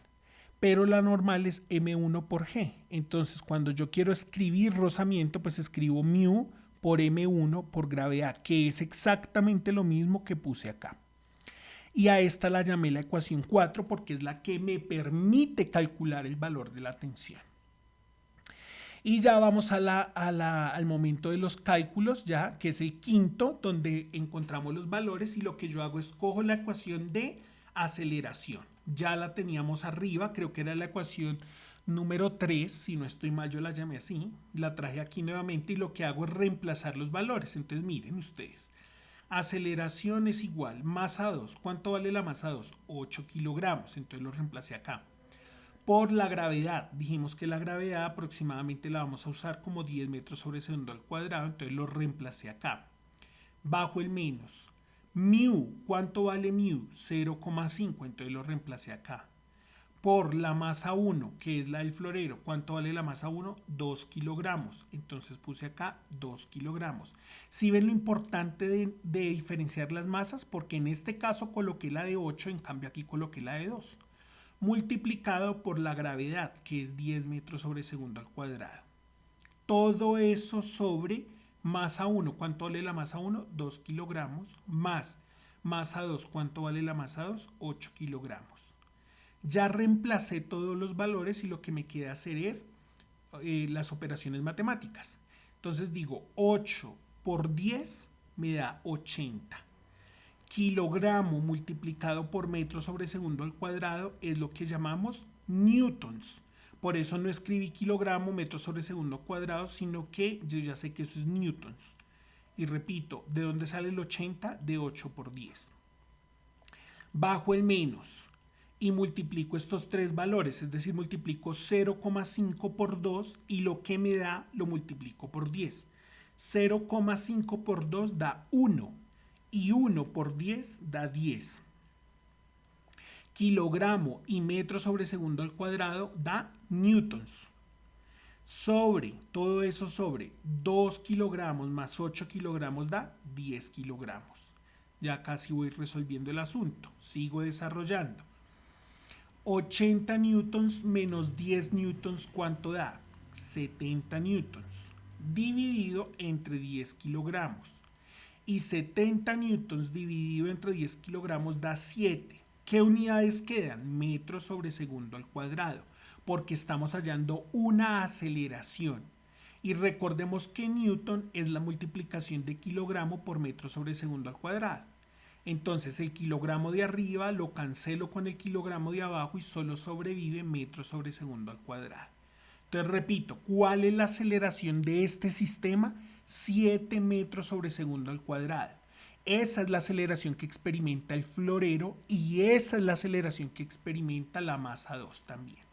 pero la normal es M1 por G. Entonces, cuando yo quiero escribir rozamiento, pues escribo mu por M1 por gravedad, que es exactamente lo mismo que puse acá. Y a esta la llamé la ecuación 4 porque es la que me permite calcular el valor de la tensión. Y ya vamos al momento de los cálculos, ya que es el quinto, donde encontramos los valores y lo que yo hago es cojo la ecuación de aceleración. Ya la teníamos arriba, creo que era la ecuación número 3, si no estoy mal yo la llamé así, la traje aquí nuevamente y lo que hago es reemplazar los valores. Entonces miren ustedes, aceleración es igual, masa 2, ¿cuánto vale la masa 2? 8 kilogramos, entonces lo reemplacé acá. Por la gravedad, dijimos que la gravedad aproximadamente la vamos a usar como 10 metros sobre segundo al cuadrado, entonces lo reemplacé acá. Bajo el menos. Mu, ¿cuánto vale mu? 0,5, entonces lo reemplacé acá. Por la masa 1, que es la del florero, ¿cuánto vale la masa 1? 2 kilogramos, entonces puse acá 2 kilogramos. Si ven lo importante de diferenciar las masas, porque en este caso coloqué la de 8, en cambio aquí coloqué la de 2. Multiplicado por la gravedad, que es 10 metros sobre segundo al cuadrado. Todo eso sobre masa 1. ¿Cuánto vale la masa 1? 2 kilogramos. Más masa 2. ¿Cuánto vale la masa 2? 8 kilogramos. Ya reemplacé todos los valores y lo que me queda hacer es las operaciones matemáticas. Entonces digo 8 por 10 me da 80. Kilogramo multiplicado por metro sobre segundo al cuadrado es lo que llamamos newtons. Por eso no escribí kilogramo metro sobre segundo cuadrado, sino que yo ya sé que eso es newtons. Y repito, ¿de dónde sale el 80? De 8 por 10. Bajo el menos y multiplico estos tres valores, es decir, multiplico 0,5 por 2 y lo que me da lo multiplico por 10. 0,5 por 2 da 1. Y 1 por 10 da 10. Kilogramo y metro sobre segundo al cuadrado da newtons. Sobre, todo eso sobre 2 kilogramos más 8 kilogramos da 10 kilogramos. Ya casi voy resolviendo el asunto. Sigo desarrollando. 80 newtons menos 10 newtons, ¿cuánto da? 70 newtons. Dividido entre 10 kilogramos. Y 70 newtons dividido entre 10 kilogramos da 7. ¿Qué unidades quedan? Metros sobre segundo al cuadrado, porque estamos hallando una aceleración. Y recordemos que newton es la multiplicación de kilogramo por metro sobre segundo al cuadrado. Entonces el kilogramo de arriba lo cancelo con el kilogramo de abajo y solo sobrevive metro sobre segundo al cuadrado. Entonces repito, ¿cuál es la aceleración de este sistema? 7 metros sobre segundo al cuadrado. Esa es la aceleración que experimenta el florero y esa es la aceleración que experimenta la masa 2 también.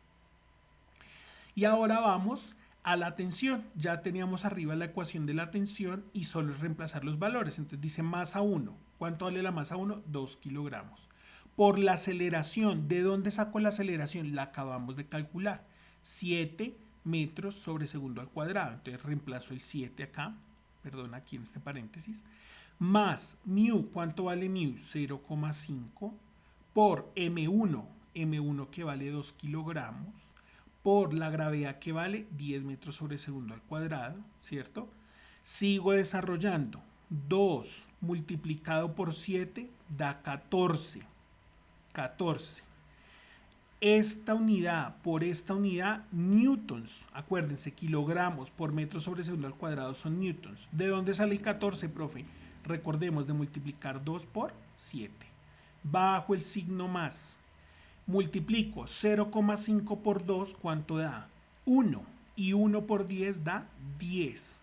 Y ahora vamos a la tensión. Ya teníamos arriba la ecuación de la tensión y solo es reemplazar los valores. Entonces dice masa 1. ¿Cuánto vale la masa 1? 2 kilogramos. Por la aceleración, ¿de dónde saco la aceleración? La acabamos de calcular. 7 metros sobre segundo al cuadrado. Entonces reemplazo el 7 acá, perdón, aquí en este paréntesis, más mu, ¿cuánto vale mu? 0,5 por M1, M1 que vale 2 kilogramos, por la gravedad que vale 10 metros sobre segundo al cuadrado, ¿cierto? Sigo desarrollando. 2 multiplicado por 7 da 14. 14. esta unidad por esta unidad, newtons. Acuérdense, kilogramos por metro sobre segundo al cuadrado son newtons. ¿De dónde sale el 14, profe? Recordemos de multiplicar 2 por 7. Bajo el signo más. Multiplico 0,5 por 2, ¿cuánto da? 1. Y 1 por 10 da 10.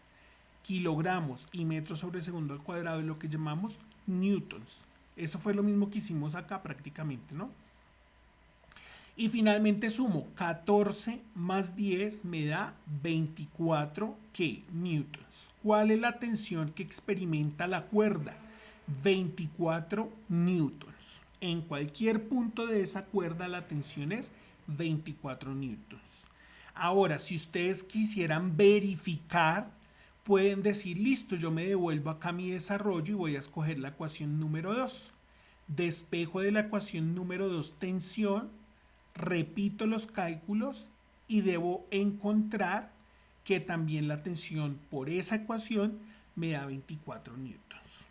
Kilogramos y metros sobre segundo al cuadrado es lo que llamamos newtons. Eso fue lo mismo que hicimos acá prácticamente, ¿no? Y finalmente sumo 14 más 10 me da 24 ¿qué? Newtons. ¿Cuál es la tensión que experimenta la cuerda? 24 newtons. En cualquier punto de esa cuerda la tensión es 24 newtons. Ahora, si ustedes quisieran verificar, pueden decir, listo, yo me devuelvo acá a mi desarrollo y voy a escoger la ecuación número 2. Despejo de la ecuación número 2 tensión, repito los cálculos y debo encontrar que también la tensión por esa ecuación me da 24 newtons.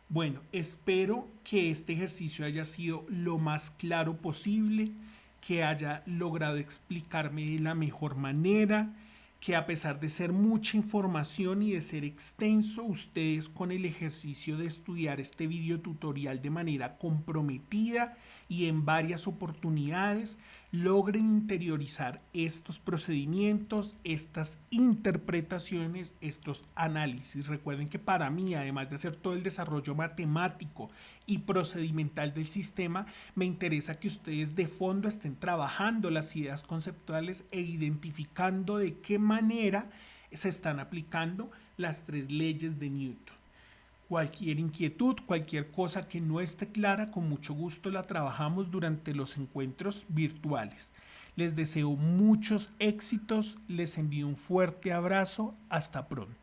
Bueno, espero que este ejercicio haya sido lo más claro posible, que haya logrado explicarme de la mejor manera, que a pesar de ser mucha información y de ser extenso, ustedes con el ejercicio de estudiar este video tutorial de manera comprometida y en varias oportunidades logren interiorizar estos procedimientos, estas interpretaciones, estos análisis. Recuerden que para mí, además de hacer todo el desarrollo matemático y procedimental del sistema, me interesa que ustedes de fondo estén trabajando las ideas conceptuales e identificando de qué manera se están aplicando las 3 leyes de Newton. Cualquier inquietud, cualquier cosa que no esté clara, con mucho gusto la trabajamos durante los encuentros virtuales. Les deseo muchos éxitos, les envío un fuerte abrazo, hasta pronto.